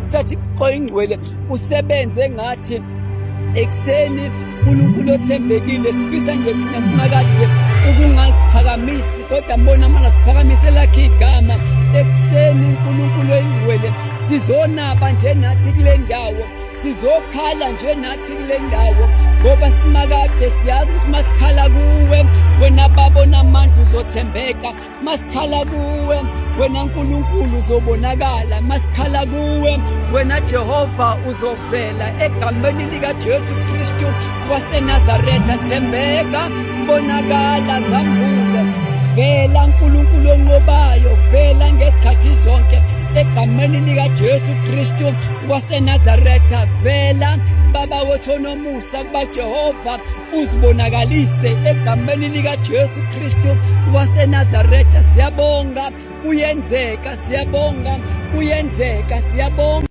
sathi qoyingcwele usebenze ngathi ekseni uNkulunkulu othembekile. Sifisa nje thina simakade ukungaziphakamisi, kodwa mbona mana siphakamise lakhe igama. Ekseni uNkulunkulu oyingcwele sizonaba nje nathi kule ndawo, sizokhala nje nathi kule ndawo, ngoba simakade siyazi ukuthi masikhala kuwe wena Baba onamandla uzothembeka. Masikhala kuwe wena Nkulunkulu uzobonakala. Masikhala kuwe wena Jehova uzovela. Egameni lika Jesu Kristu waseNazaretha thembeka, bonakala, zambula. Vela Nkulunkulu onqobayo, vela ngesikhathi zonke. Egameni lika Jesu Kristu waseNazaretha vela. Baba wethonomusa kuba Jehova uzibonakalise egameni lika Jesu Kristu waseNazaretha. Siyabonga kuyenzeka, siyabonga kuyenzeka, siyabonga.